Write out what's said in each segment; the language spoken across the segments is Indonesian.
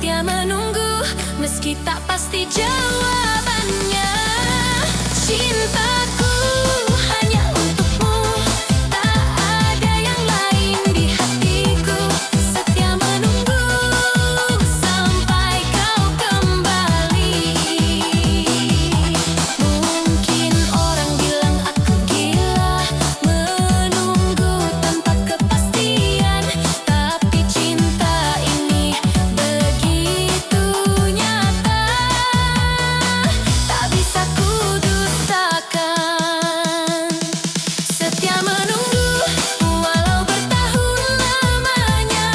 setia menunggu meski tak pasti jawabannya. Cintaku hanya untukmu, tak ada yang lain di hatiku. Setia menunggu sampai kau kembali. Mungkin orang bilang aku gila, menunggu tanpa kepastian, tapi cinta ini begitu nyata, tak bisa kudustakan. Setia menunggu walau bertahun lamanya.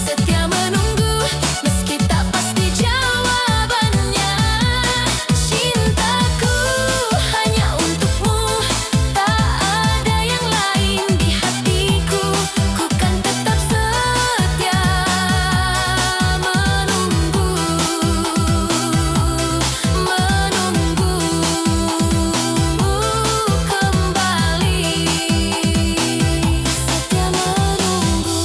Setia menunggu meski tak pasti jawabannya. Cintaku hanya untukmu, tak ada yang lain di hatiku. Ku kan tetap setia menunggu, kembali. Setia menunggu.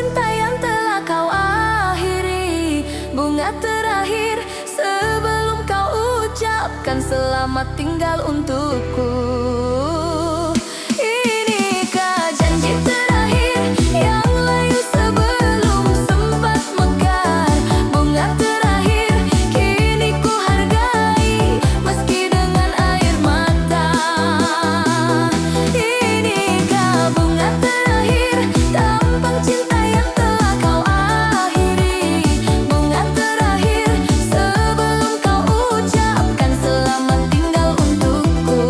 cinta yang telah kau akhiri, bunga terakhir sebelum kau ucapkan selamat tinggal untukku. Inikah janji terakhir yang layu sebelum sempat mekar, bunga terakhir kini ku hargai meski dengan air mata. Inikah bunga terakhir tampang cinta yang telah kau akhiri, bunga terakhir sebelum kau ucapkan selamat tinggal untukku.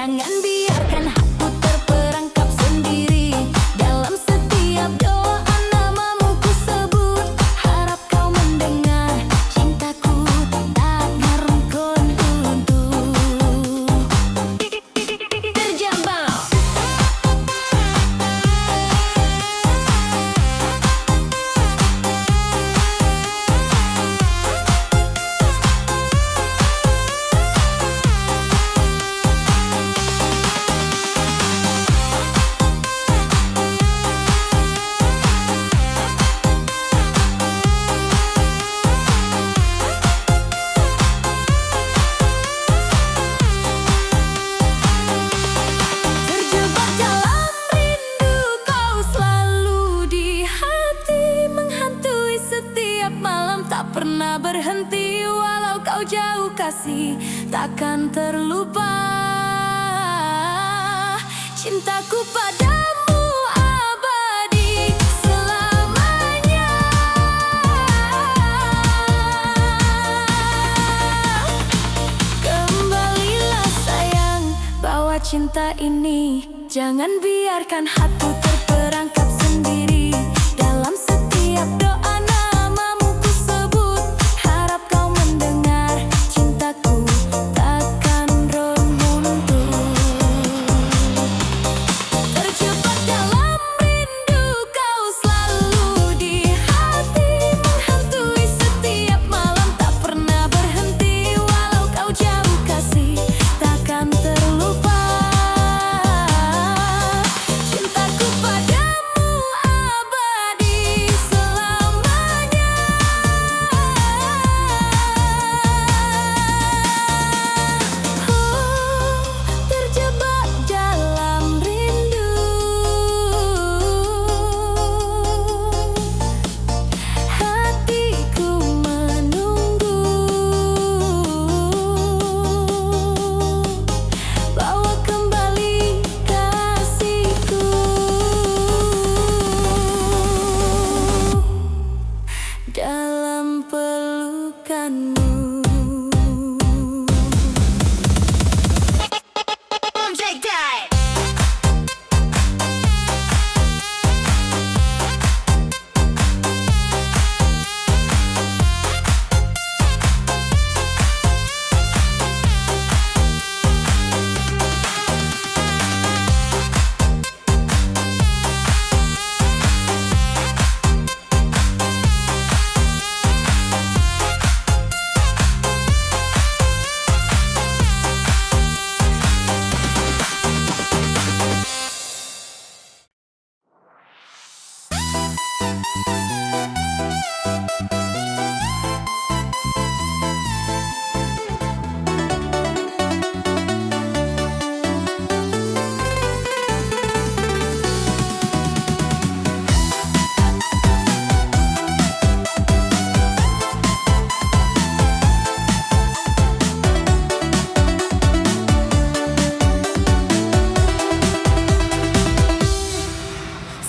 Jangan biarkan hatiku terperangkap sendiri. Dalam setiap doa namamu ku sebut. Harap kau mendengar, cintaku takkan runtuh. Terjambak. Terjebak dalam rindu, kau selalu di hati, menghantui setiap malam, tak pernah berhenti. Walau kau jauh kasih, takkan terlupa. Cintaku padamu abadi selamanya. Kembalilah sayang, bawa cinta ini. Jangan biarkan hatiku terperangkap sendiri. Dalam setiap doa namamu ku sebut. Harap kau mendengar, cintaku takkan runtuh. Terjebak dalam rindu, kau selalu di hati, menghantui setiap malam, tak pernah berhenti. Walau kau jauh kasih, takkan terlupa. Cintaku padamu abadi selamanya. Terjebak dalam rindu, hatiku menunggu. Bawa kembali kasihku dalam pelukanmu. Take that.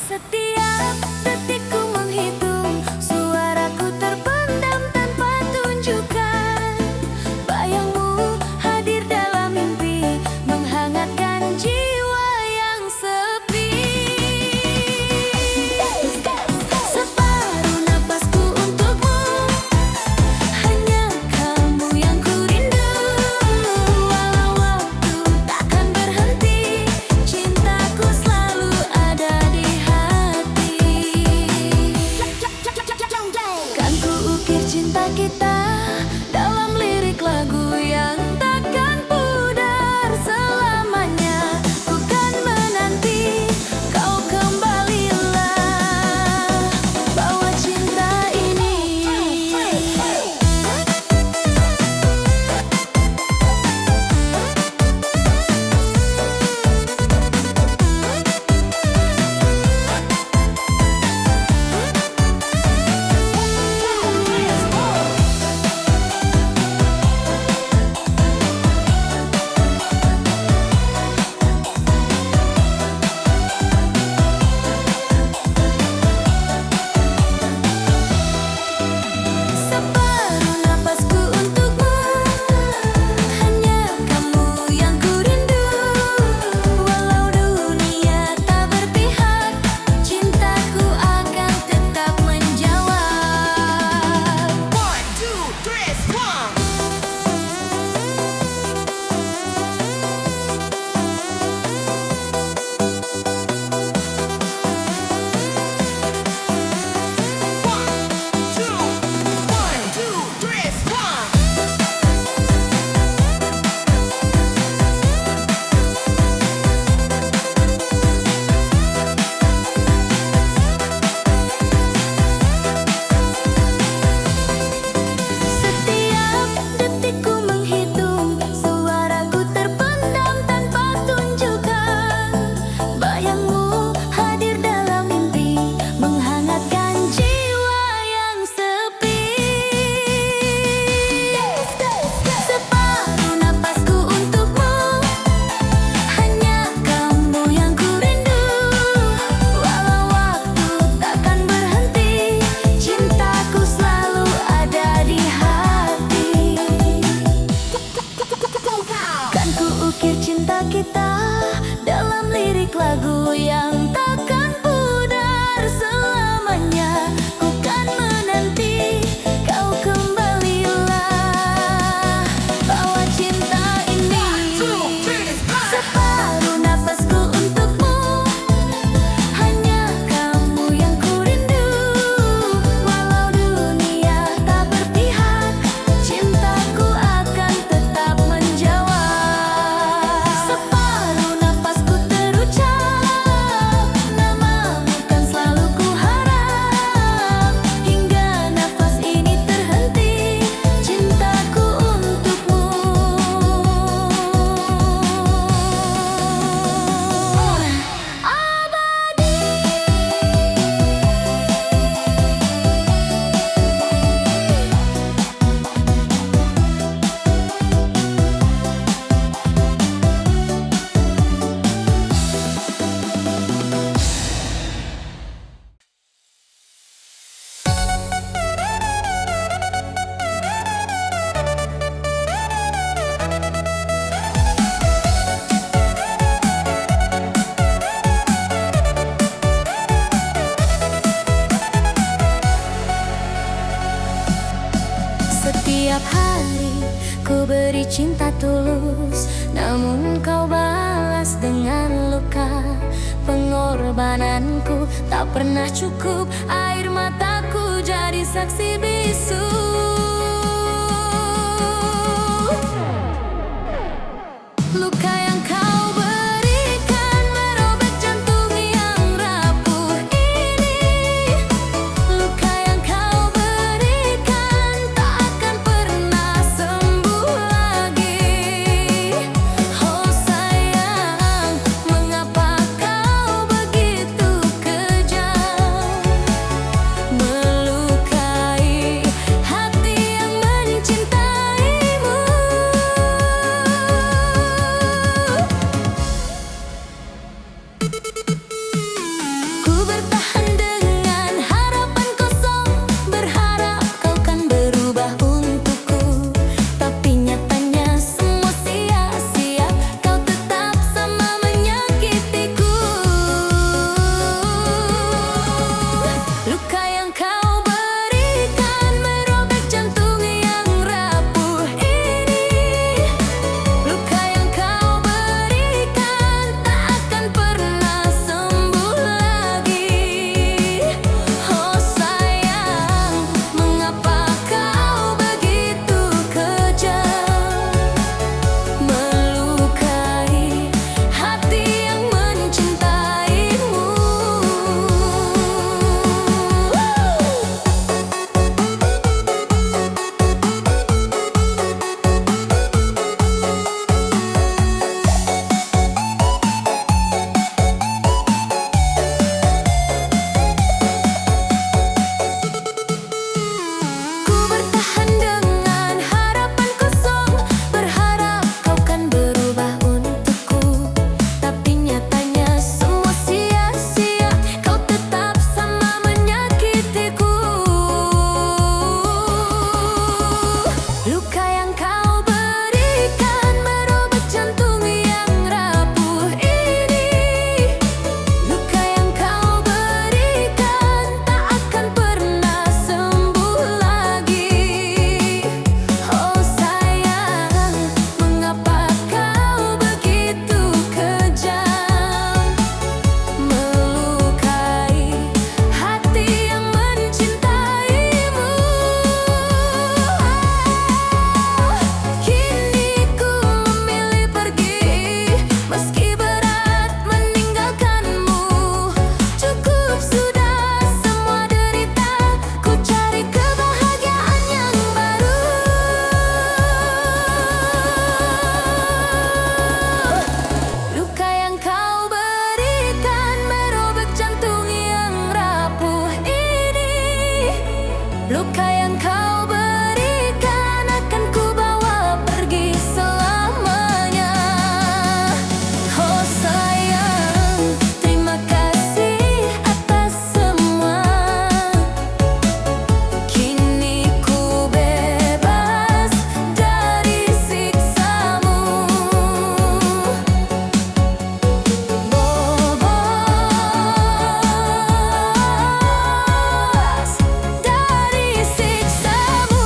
Setiap detikku menghitung, suaraku terpendam tanpa tunjukkan. Bayangmu hadir dalam mimpi, menghangatkan jiwa yang sepi. Separuh napasku untukmu, hanya kamu yang ku rindu. Walau waktu takkan berhenti, cintaku selalu ada di hati. Kan ku ukir cinta kita dalam lirik lagu yang takkan pudar selamanya. Ku kan menanti kau kembalilah, bawa cinta ini. Setiap hari ku beri cinta tulus, namun kau balas dengan luka. Pengorbananku tak pernah cukup, air mataku jadi saksi bisu. Luka yang kau berikan merobek jantung yang rapuh ini. Luka yang kau berikan tak akan pernah sembuh lagi. Oh sayang, mengapa kau begitu kejam, melukai hati yang mencintaimu. Ku bertahan dengan harapan kosong, berharap kau kan berubah untukku. Tapi nyatanya semua sia-sia, kau tetap sama menyakitiku. Luka yang kau berikan merobek jantung yang rapuh ini. Luka yang kau berikan tak akan pernah sembuh lagi. Oh sayang, mengapa kau begitu kejam, melukai hati yang mencintaimu. Ku bertahan dengan harapan kosong, berharap kau kan berubah untukku. Tapi nyatanya semua sia-sia, kau tetap sama menyakitiku. Luka yang kau berikan merobek jantung yang rapuh ini. Luka yang kau berikan tak akan pernah sembuh lagi. Oh sayang, mengapa kau begitu kejam, melukai hati yang mencintaimu. Kini ku memilih pergi, meski berat meninggalkanmu. Cukup sudah semua derita, ku cari kebahagiaan yang baru. Luka yang kau berikan merobek jantung yang rapuh ini. Luka yang kau berikan akan ku bawa pergi selamanya. Oh sayang, terima kasih atas semua. Kini ku bebas dari siksamu. Bebas dari siksamu.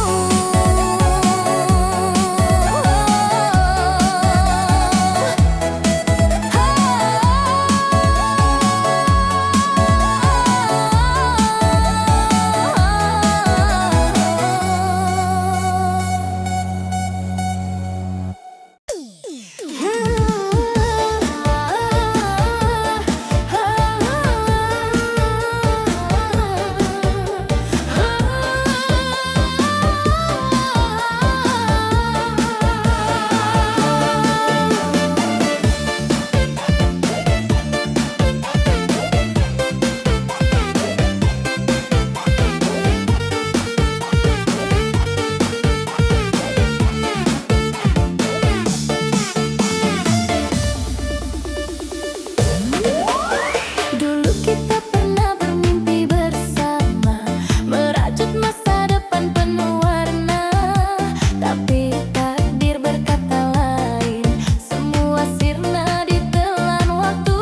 Dulu kita pernah bermimpi bersama, merajut masa depan penuh warna. Tapi takdir berkata lain, semua sirna ditelan waktu.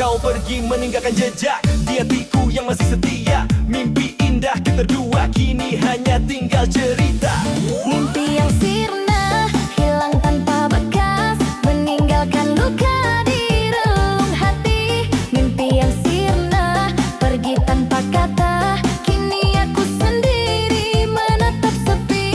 Kau pergi meninggalkan jejak di hatiku yang masih setia. Mimpi indah indah kita berdua kini hanya tinggal cerita. Mimpi yang sirna hilang tanpa bekas, meninggalkan luka di relung hati. Mimpi yang sirna pergi tanpa kata, kini aku sendiri menatap sepi.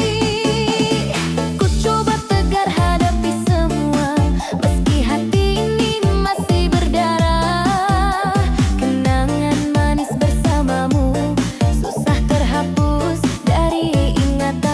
Ku coba tegar hadapi semua, meski hati ini masih berdarah. Kenangan manis bersamamu susah terhapus dari ingatan.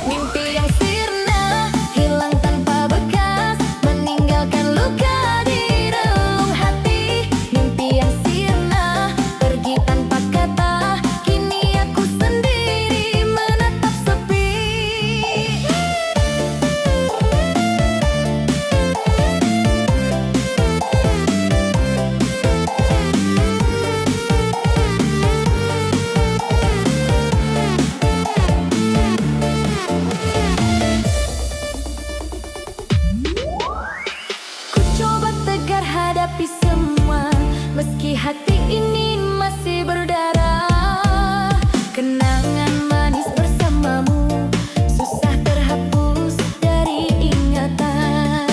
Mimpi yang sirna hilang tanpa bekas, meninggalkan luka di relung hati. Mimpi yang sirna pergi tanpa kata, kini aku sendiri menatap sepi. Ku coba tegar hadapi semua, meski hati ini masih berdarah. Kenangan manis bersamamu susah terhapus dari ingatan.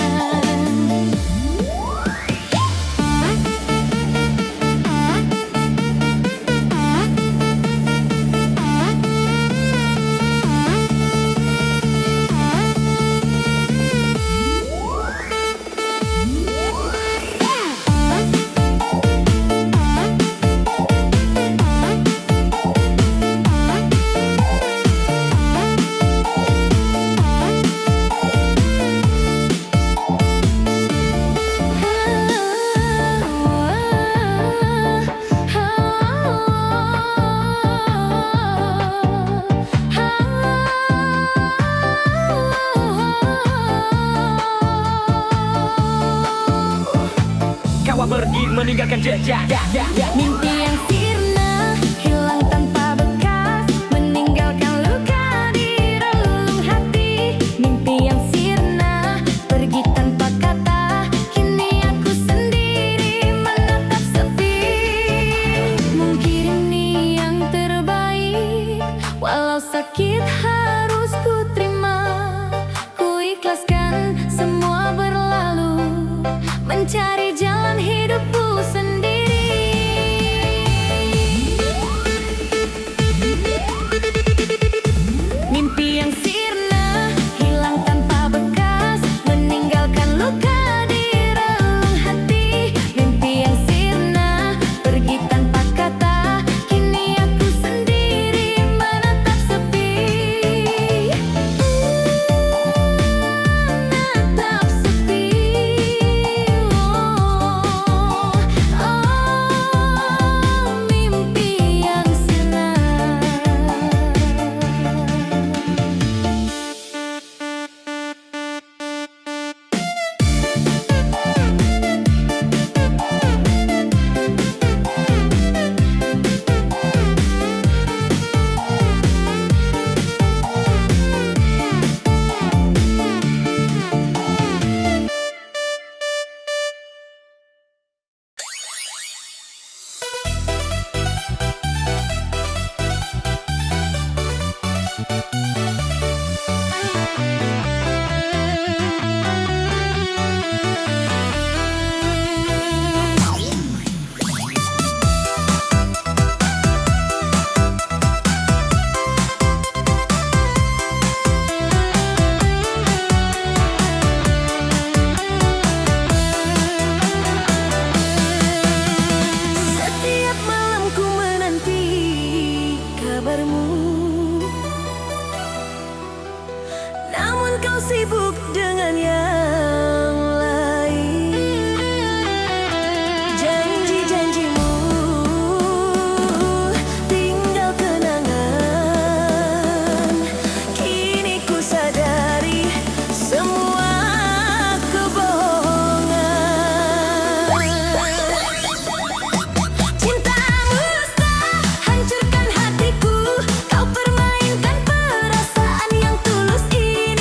Kau pergi meninggalkan jejak. Mimpi yang sirna hilang tanpa bekas, meninggalkan luka di relung hati. Mimpi yang sirna pergi tanpa kata, kini aku sendiri menatap sepi. Mungkin ini yang terbaik, walau sakit harus ku terima. Ku ikhlaskan semua berlalu, mencari jalan hidupku sendiri. Mimpi yang sirna hilang tanpa bekas, meninggalkan luka di relung hati. Mimpi yang sirna pergi tanpa kata, kini aku sendiri menatap sepi. Menatap sepi. Mimpi yang sirna. Setiap malam ku menanti kabarmu, namun kau sibuk dengan yang lain. Janji-janjimu tinggal kenangan. Kini ku sadari semua kebohongan. Cintamu tak hancurkan hatiku, kau permainkan perasaan yang tulus ini.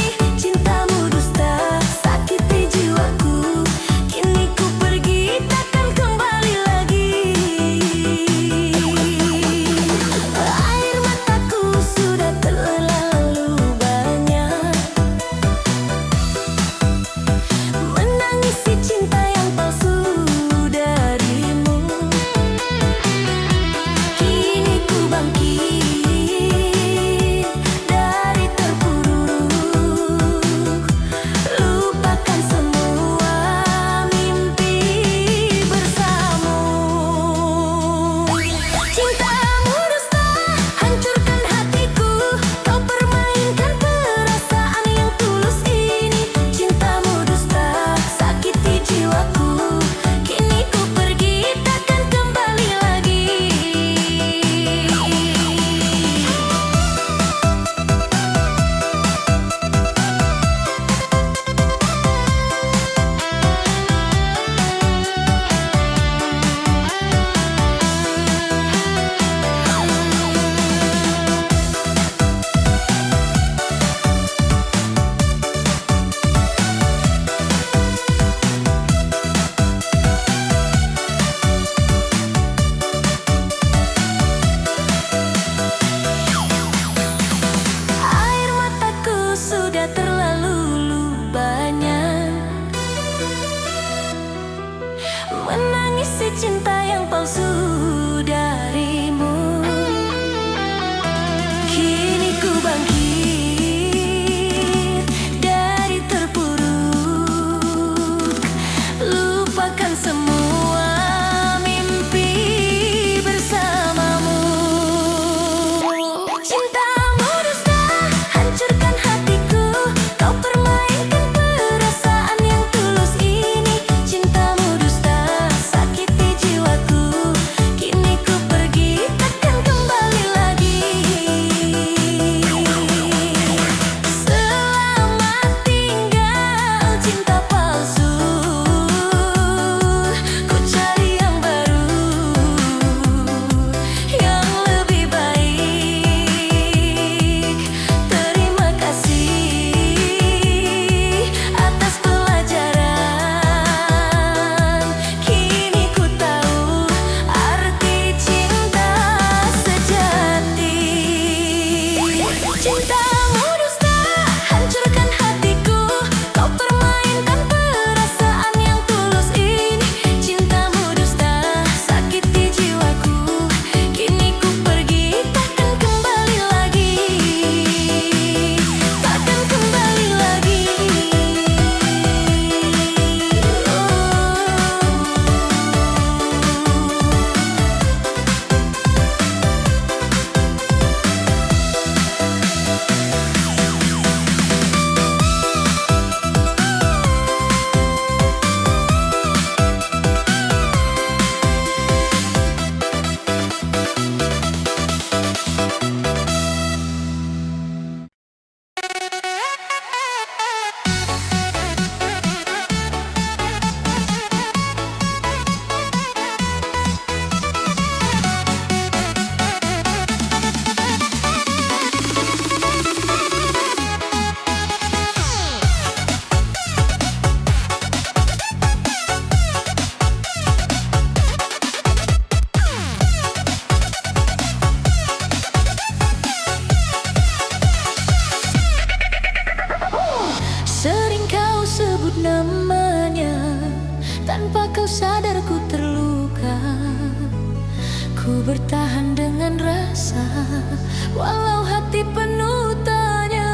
Cintamu dusta, hancurkan hatiku. Kau permainkan perasaan yang tulus ini. Cintamu dusta, sakiti jiwaku. Kini ku pergi, takkan kembali lagi. Selamat tinggal cinta palsu. Ku cari yang baru, yang lebih baik. Terima kasih atas pelajaran. Kini ku tahu arti cinta sejati. Cintamu dusta, hancurkan hatiku. Kau permainkan perasaan yang tulus ini. Cintamu dusta, sakiti jiwaku. Kini ku pergi, takkan kembali lagi. Takkan kembali lagi. Sering kau sebut namanya, tanpa kau sadar ku terluka. Ku bertahan dengan rasa, walau hati penuh tanya.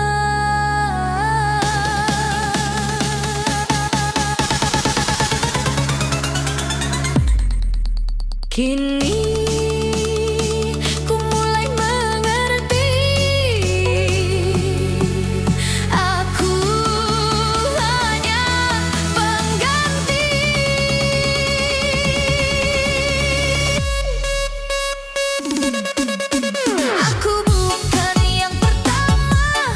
Kini ku mulai mengerti. Aku hanya pengganti. Aku bukan yang pertama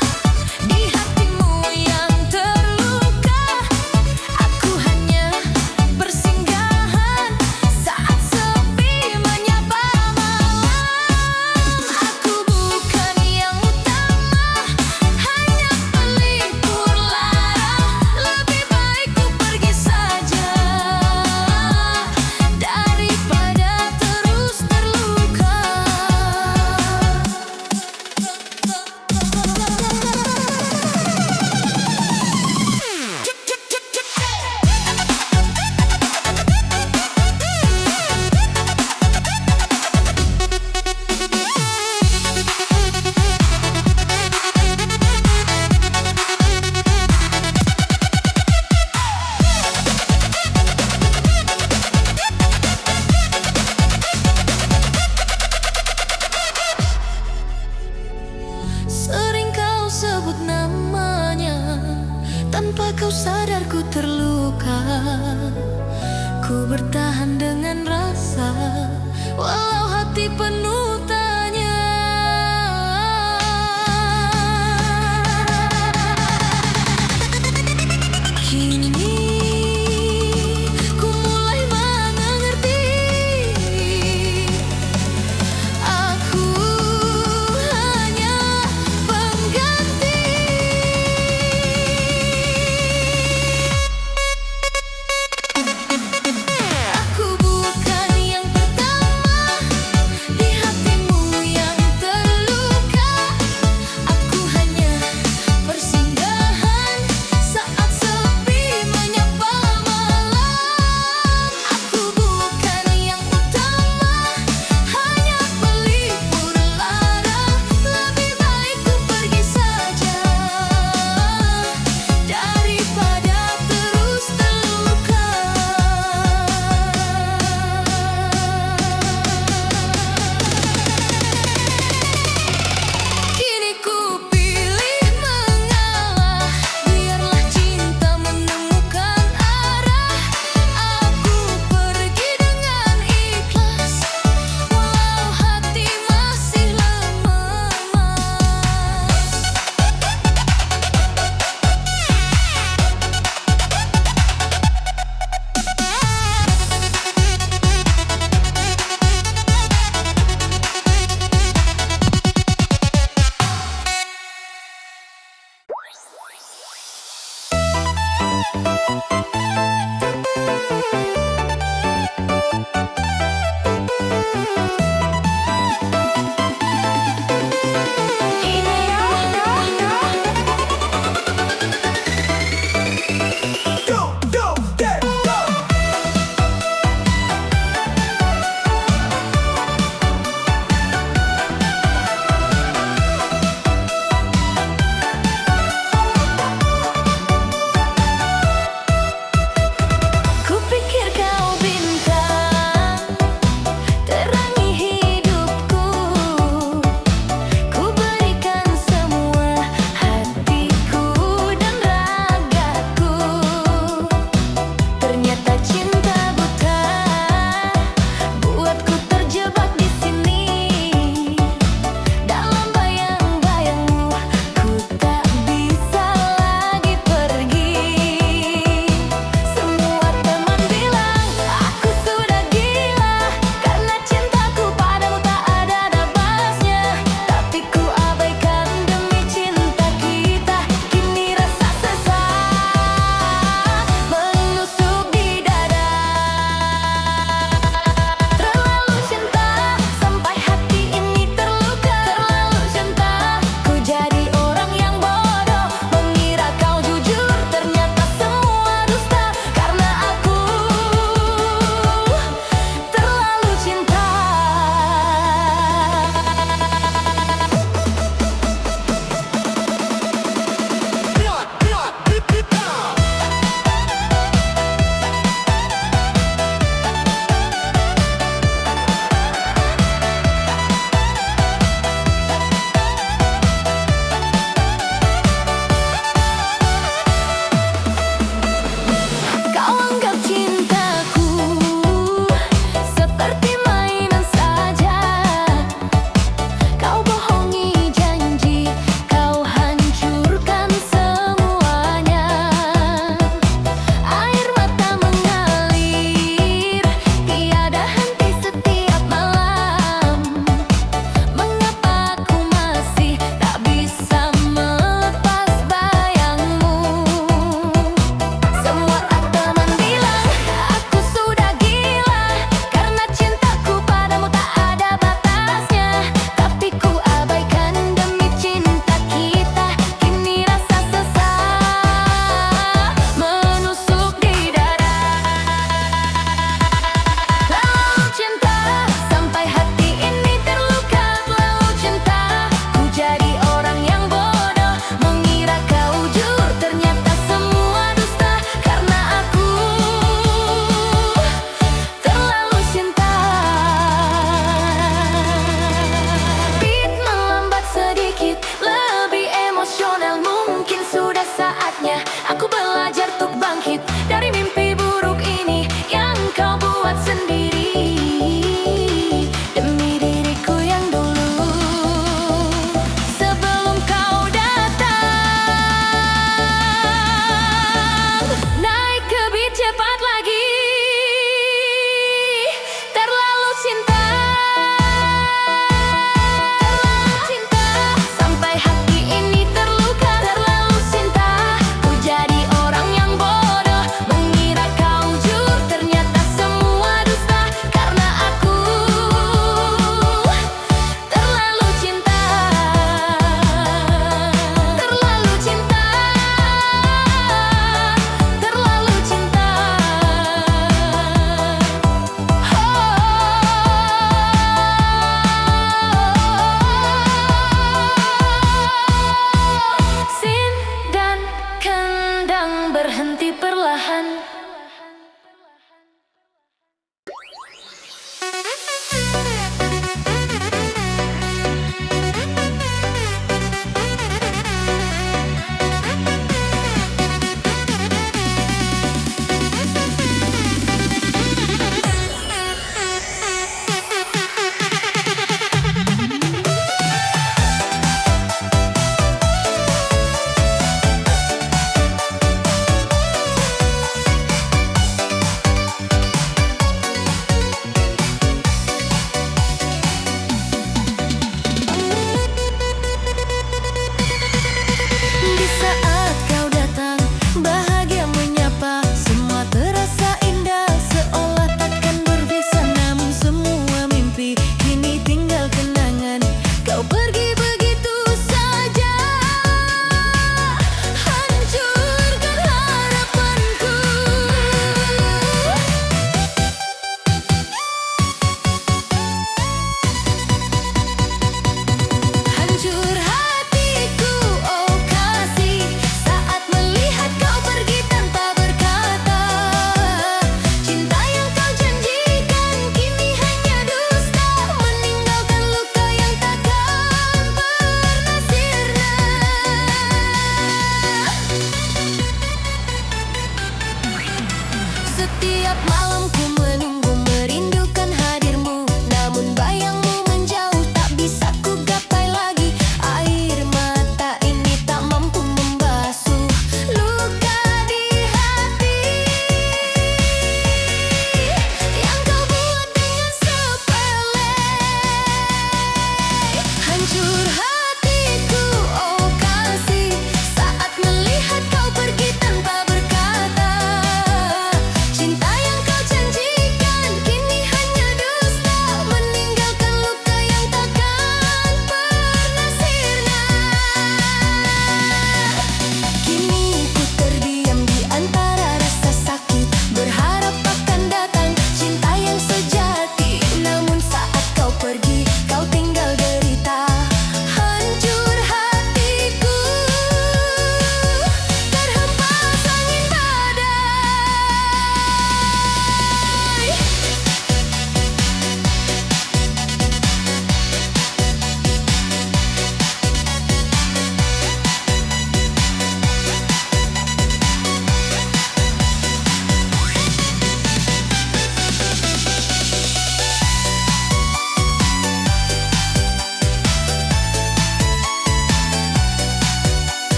di hatimu yang terluka. Aku hanya bersinggahan saat sepi menyapa malam. Aku bukan yang utama, hanya pelipur lara. Lebih baik ku pergi saja daripada terus terluka. Sering kau sebut namanya, tanpa kau sadar ku terluka. Ku bertahan dengan rasa, walau hati penuh tanya. Kini ku mulai mengerti. Aku hanya pengganti. Aku bukan yang pertama di hatimu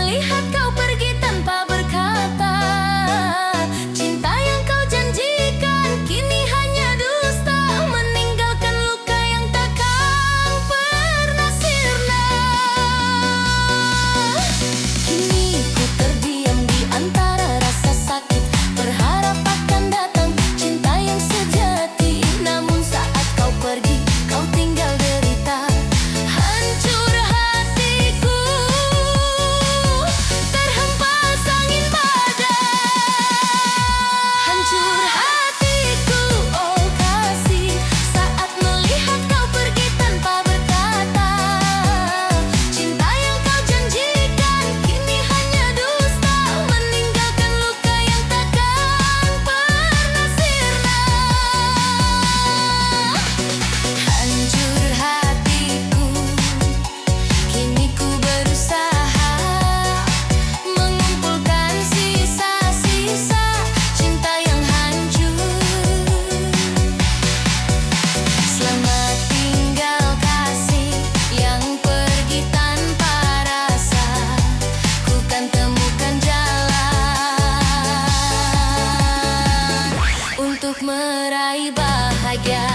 melihat kau pergi tanpa berkata. Cinta yang kau janjikan kini hanya dusta, meninggalkan luka yang takkan pernah sirna. Kini ku terdiam di antara rasa sakit, berharap akan datang cinta yang sejati. Namun saat kau pergi, kau tinggal derita. Hancur hatiku, terhempas angin badai. Hancur hatiku, oh kasih, saat melihat kau pergi tanpa berkata. Cinta yang kau janjikan kini hanya dusta, meninggalkan luka yang takkan pernah sirna. Hancur hatiku, kini ku berusaha mengumpulkan sisa-sisa cinta yang hancur. Selamat tinggal kasih yang pergi tanpa rasa, ku kan temukan jalan untuk meraih bahagia.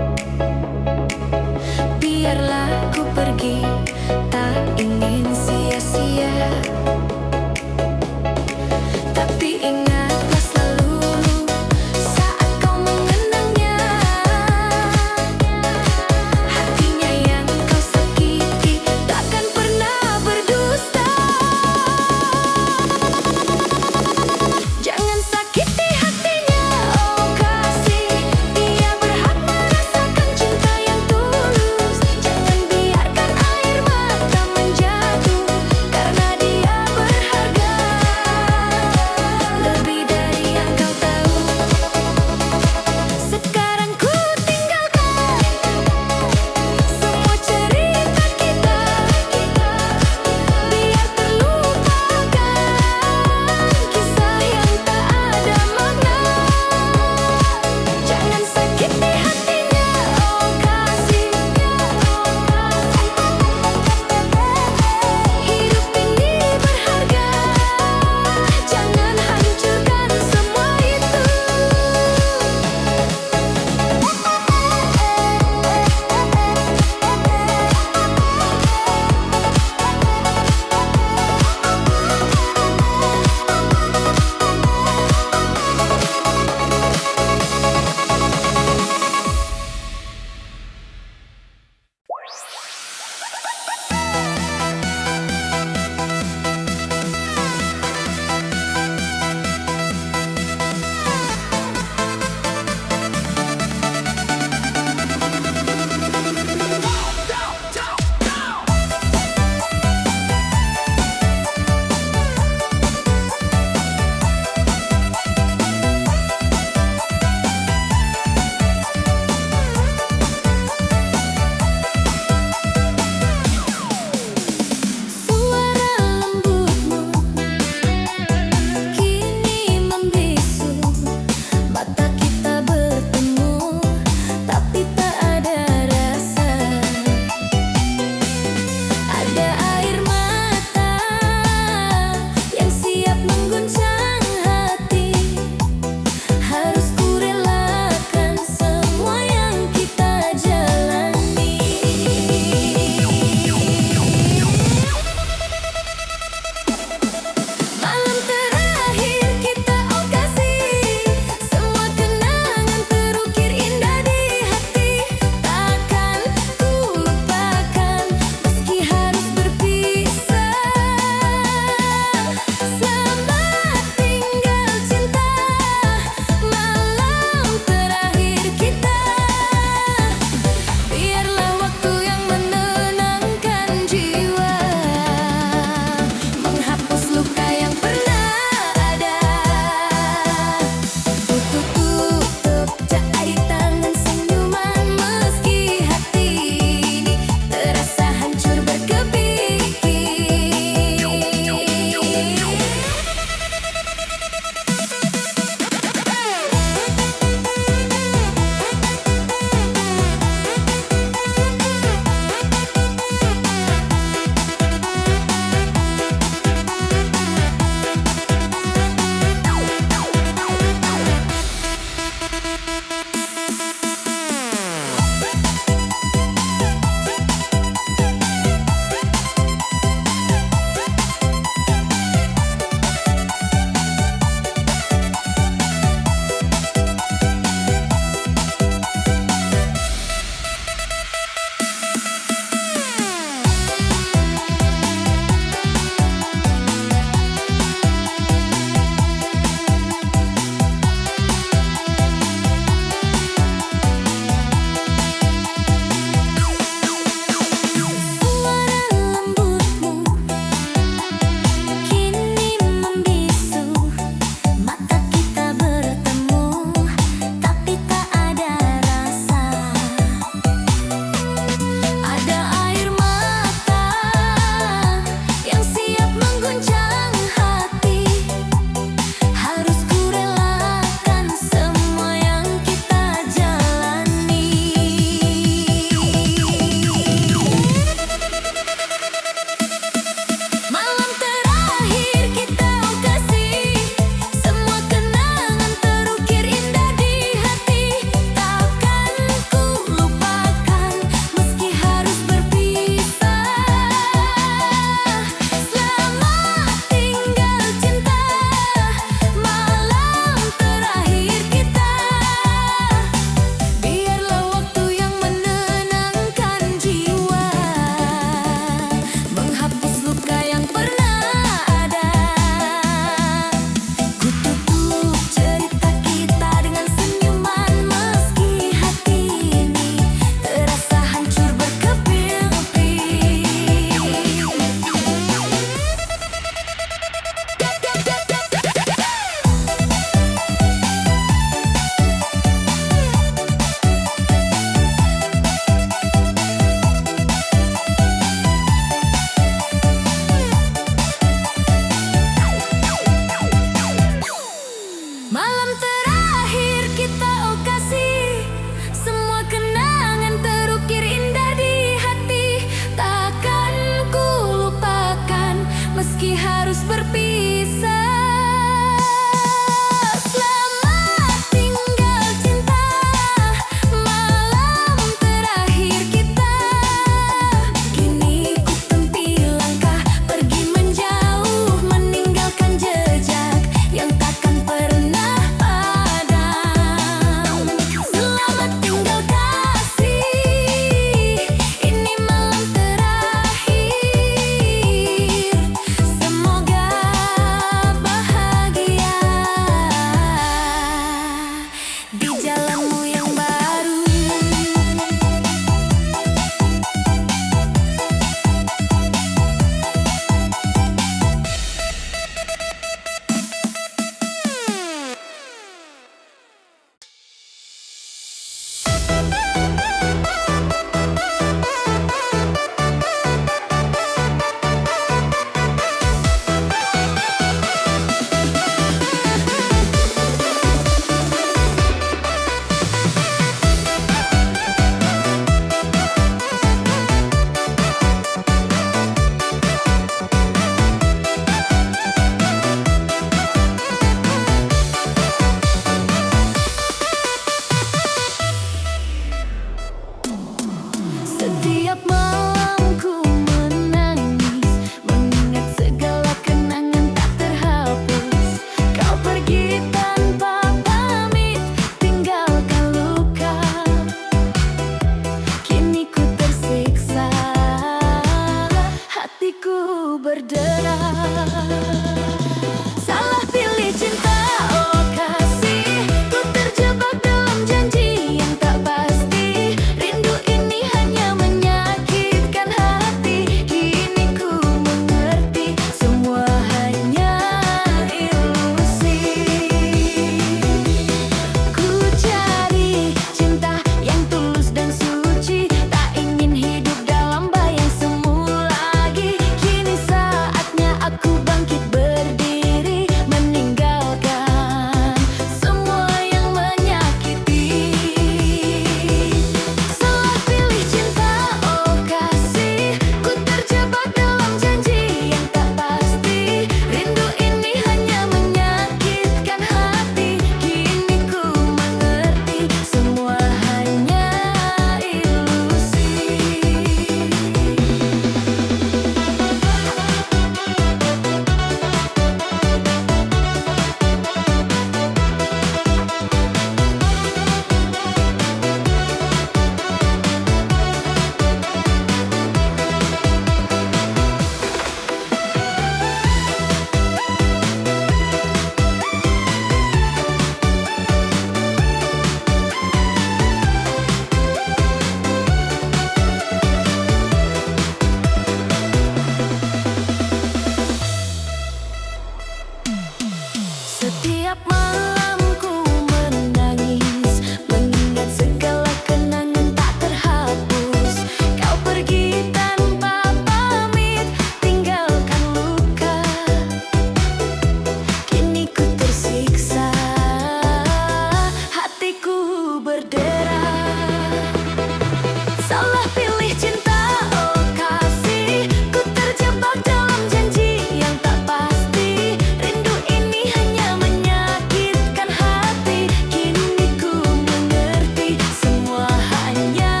Salah pilih cinta, oh kasih. Ku terjebak dalam janji yang tak pasti. Rindu ini hanya menyakitkan hati. Kini ku mengerti semua hanya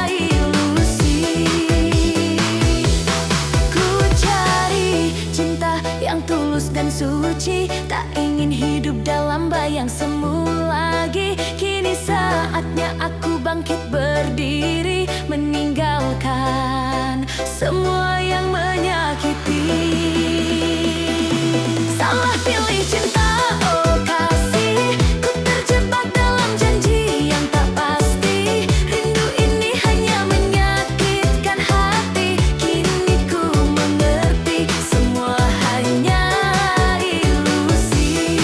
ilusi. Ku cari cinta yang tulus dan suci. Tak ingin hidup dalam bayang semu lagi. Kini saatnya aku bangkit berdiri, meninggalkan semua yang menyakiti. Salah pilih cinta, oh kasih. Ku terjebak dalam janji yang tak pasti. Rindu ini hanya menyakitkan hati. Kini ku mengerti semua hanya ilusi.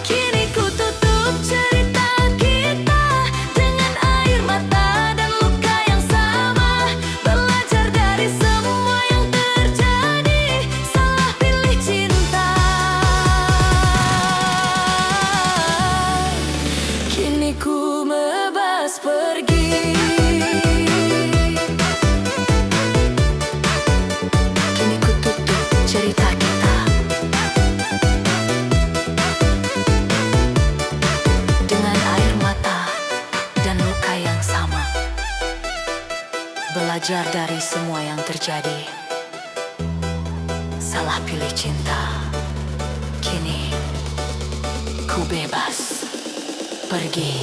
Kini ku tutup cerita kita dengan air mata dan luka yang sama. Belajar dari semua yang terjadi. Salah pilih cinta. Kini ku bebas pergi. Kini ku tutup cerita kita dengan air mata dan luka yang sama. Belajar dari semua yang terjadi. Salah pilih cinta. Kini ku bebas pergi.